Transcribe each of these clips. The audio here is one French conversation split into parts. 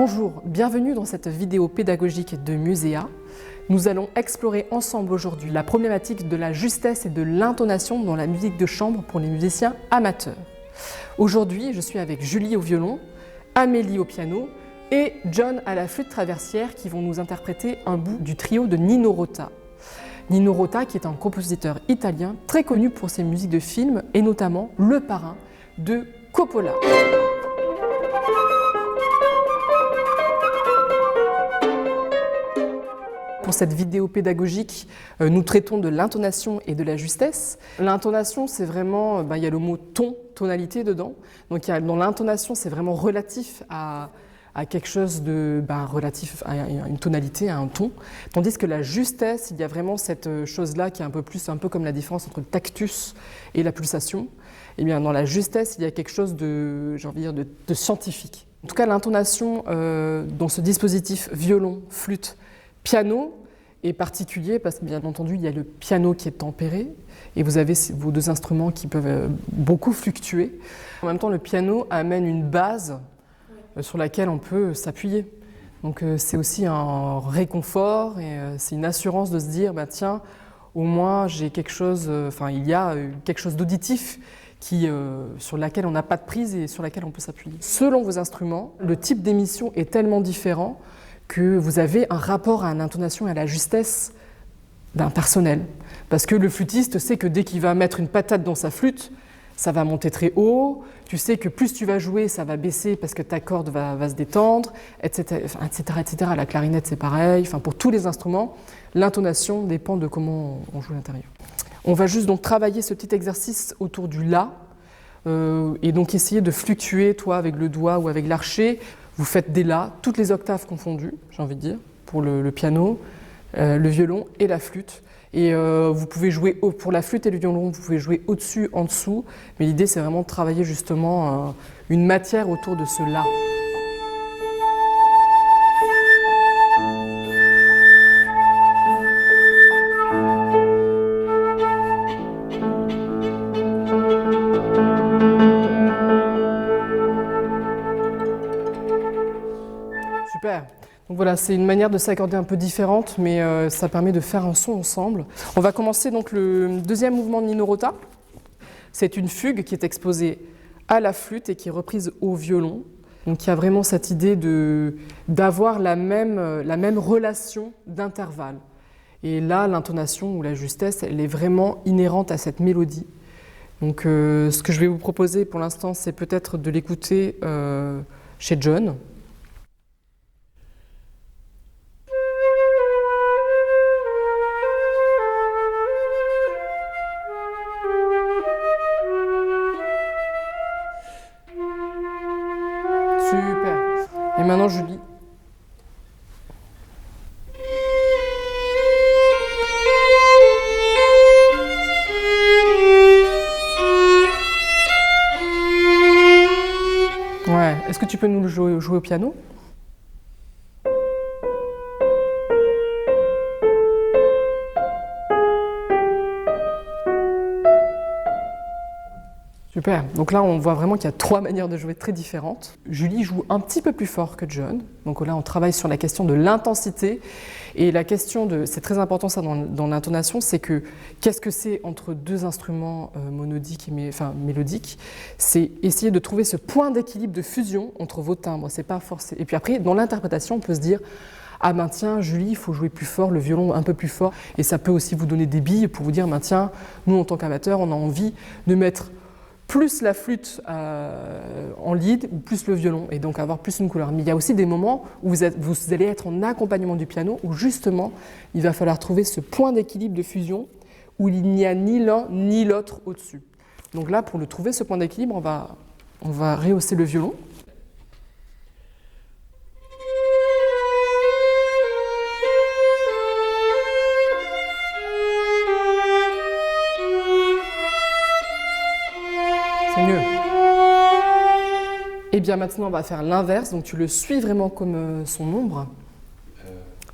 Bonjour, bienvenue dans cette vidéo pédagogique de Musea. Nous allons explorer ensemble aujourd'hui la problématique de la justesse et de l'intonation dans la musique de chambre pour les musiciens amateurs. Aujourd'hui, je suis avec Julie au violon, Amélie au piano et John à la flûte traversière qui vont nous interpréter un bout du trio de Nino Rota. Nino Rota qui est un compositeur italien très connu pour ses musiques de films et notamment le parrain de Coppola. Pour cette vidéo pédagogique, nous traitons de l'intonation et de la justesse. L'intonation, c'est vraiment, il y a le mot ton, tonalité dedans. Donc dans l'intonation, c'est vraiment relatif à quelque chose de relatif à une tonalité, à un ton. Tandis que la justesse, il y a vraiment cette chose-là qui est un peu comme la différence entre le tactus et la pulsation. Et bien dans la justesse, il y a quelque chose de, j'ai envie de dire, de scientifique. En tout cas, l'intonation dans ce dispositif violon, flûte, piano est particulier parce que bien entendu il y a le piano qui est tempéré et vous avez vos deux instruments qui peuvent beaucoup fluctuer. En même temps le piano amène une base sur laquelle on peut s'appuyer. Donc c'est aussi un réconfort et c'est une assurance de se dire tiens, au moins j'ai quelque chose, il y a quelque chose d'auditif sur laquelle on n'a pas de prise et sur laquelle on peut s'appuyer. Selon vos instruments, le type d'émission est tellement différent que vous avez un rapport à l'intonation et à la justesse d'un personnel. Parce que le flûtiste sait que dès qu'il va mettre une patate dans sa flûte, ça va monter très haut, tu sais que plus tu vas jouer, ça va baisser parce que ta corde va se détendre, etc., etc. La clarinette, c'est pareil. Pour tous les instruments, l'intonation dépend de comment on joue l'intérieur. On va juste donc travailler ce petit exercice autour du La, et donc essayer de fluctuer, toi, avec le doigt ou avec l'archet. Vous faites des La, toutes les octaves confondues, j'ai envie de dire, pour le piano, le violon et la flûte. Et vous pouvez jouer pour la flûte et le violon, vous pouvez jouer au-dessus, en dessous. Mais l'idée, c'est vraiment de travailler justement une matière autour de ce La. Super. Donc voilà, c'est une manière de s'accorder un peu différente, mais ça permet de faire un son ensemble. On va commencer donc le deuxième mouvement de Nino Rota. C'est une fugue qui est exposée à la flûte et qui est reprise au violon. Donc il y a vraiment cette idée d'avoir la même relation d'intervalle. Et là, l'intonation ou la justesse, elle est vraiment inhérente à cette mélodie. Donc ce que je vais vous proposer pour l'instant, c'est peut-être de l'écouter chez John. Super. Et maintenant, Julie. Ouais. Est-ce que tu peux nous le jouer au piano ? Super. Donc là, on voit vraiment qu'il y a trois manières de jouer très différentes. Julie joue un petit peu plus fort que John. Donc là, on travaille sur la question de l'intensité. Et la question c'est très important ça dans l'intonation, c'est que qu'est-ce que c'est entre deux instruments monodiques mélodiques ? C'est essayer de trouver ce point d'équilibre de fusion entre vos timbres. C'est pas forcé. Et puis après, dans l'interprétation, on peut se dire tiens, Julie, il faut jouer plus fort, le violon un peu plus fort. Et ça peut aussi vous donner des billes pour vous dire tiens, nous en tant qu'amateurs, on a envie de mettre plus la flûte en lead ou plus le violon et donc avoir plus une couleur. Mais il y a aussi des moments où vous allez être en accompagnement du piano où justement il va falloir trouver ce point d'équilibre de fusion où il n'y a ni l'un ni l'autre au-dessus. Donc là, pour le trouver, ce point d'équilibre, on va rehausser le violon. C'est mieux. Et bien maintenant, on va faire l'inverse. Donc tu le suis vraiment comme son ombre.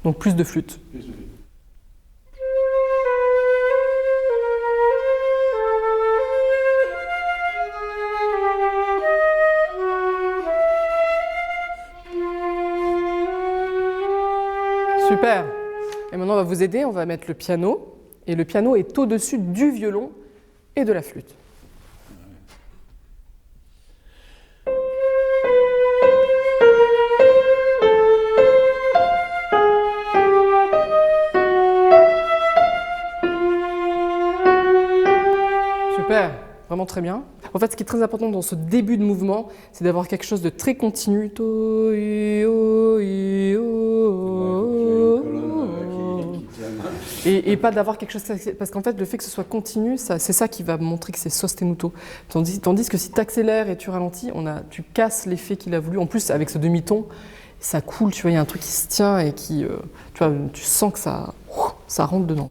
Donc plus de flûte. Et maintenant, on va vous aider, on va mettre le piano. Et le piano est au-dessus du violon et de la flûte. Super, vraiment très bien. En fait, ce qui est très important dans ce début de mouvement, c'est d'avoir quelque chose de très continu. Et pas d'avoir quelque chose... Parce qu'en fait, le fait que ce soit continu, c'est ça qui va montrer que c'est sostenuto. Tandis que si tu accélères et tu ralentis, tu casses l'effet qu'il a voulu. En plus, avec ce demi-ton, ça coule, tu vois, il y a un truc qui se tient et qui... tu sens que ça rentre dedans.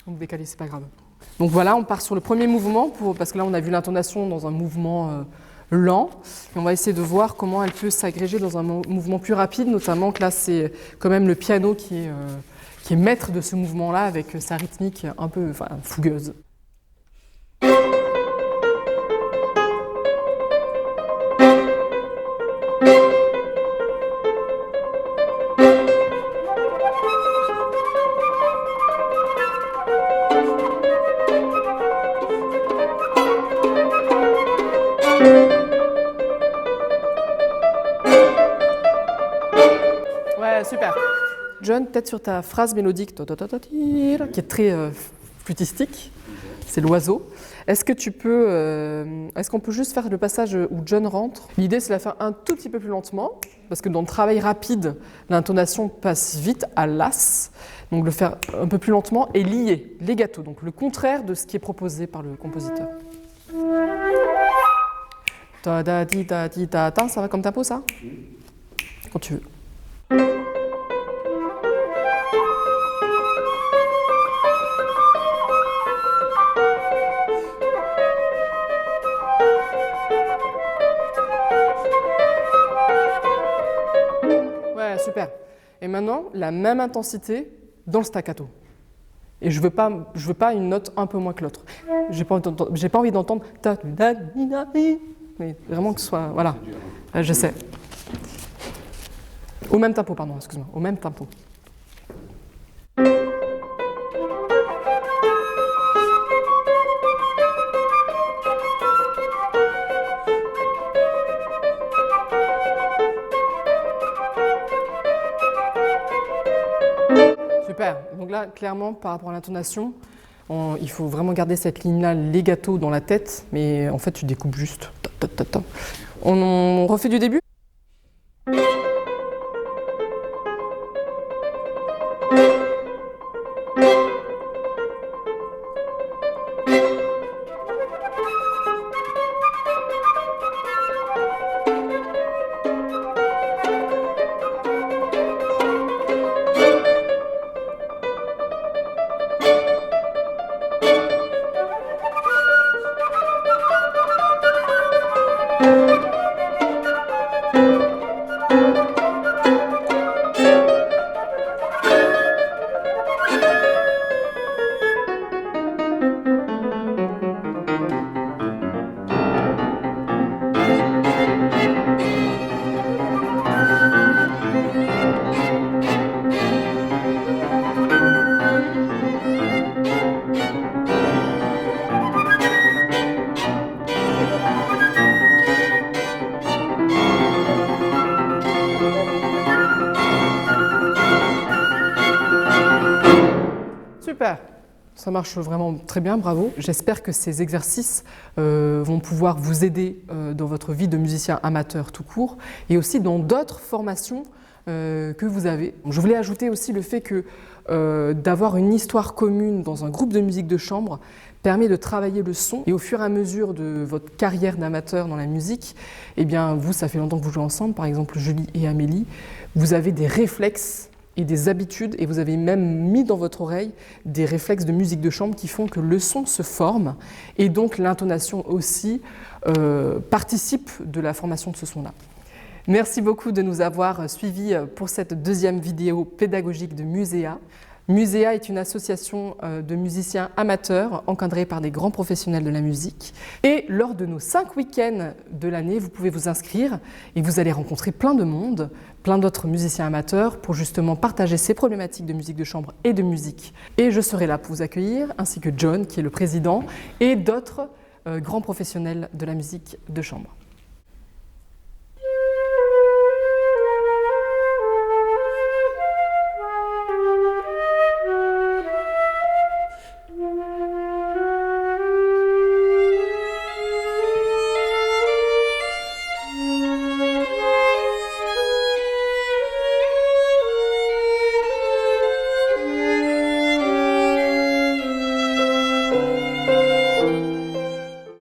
Décalé, c'est pas grave. Donc voilà, on part sur le premier mouvement, parce que là on a vu l'intonation dans un mouvement lent, et on va essayer de voir comment elle peut s'agréger dans un mouvement plus rapide, notamment que là c'est quand même le piano qui est maître de ce mouvement-là, avec sa rythmique un peu fougueuse. Super. John, peut-être sur ta phrase mélodique, qui est très flûtistique, c'est l'oiseau. Est-ce qu'on peut juste faire le passage où John rentre? L'idée, c'est de la faire un tout petit peu plus lentement, parce que dans le travail rapide, l'intonation passe vite à l'as. Donc le faire un peu plus lentement et lié, legato, donc le contraire de ce qui est proposé par le compositeur. Ta da di da di da da, ça va comme tempo ça? Quand tu veux. Ouais, super. Et maintenant, la même intensité dans le staccato. Et je veux pas une note un peu moins que l'autre. J'ai pas envie d'entendre ta da di da di. Mais vraiment que ce soit, voilà. Je sais. Au même tempo, pardon, excuse-moi. Au même tempo. Super. Donc là, clairement, par rapport à l'intonation, il faut vraiment garder cette ligne-là, legato dans la tête, mais en fait, tu découpes juste. On refait du début? Super. Ça marche vraiment très bien, bravo. J'espère que ces exercices vont pouvoir vous aider dans votre vie de musicien amateur tout court et aussi dans d'autres formations que vous avez. Je voulais ajouter aussi le fait que d'avoir une histoire commune dans un groupe de musique de chambre permet de travailler le son et au fur et à mesure de votre carrière d'amateur dans la musique, eh bien vous, ça fait longtemps que vous jouez ensemble, par exemple Julie et Amélie, vous avez des réflexes et des habitudes, et vous avez même mis dans votre oreille des réflexes de musique de chambre qui font que le son se forme, et donc l'intonation aussi participe de la formation de ce son-là. Merci beaucoup de nous avoir suivis pour cette deuxième vidéo pédagogique de Muséa. Muséa est une association de musiciens amateurs encadrée par des grands professionnels de la musique. Et lors de nos 5 week-ends de l'année, vous pouvez vous inscrire et vous allez rencontrer plein de monde, plein d'autres musiciens amateurs pour justement partager ces problématiques de musique de chambre et de musique. Et je serai là pour vous accueillir, ainsi que John, qui est le président, et d'autres grands professionnels de la musique de chambre.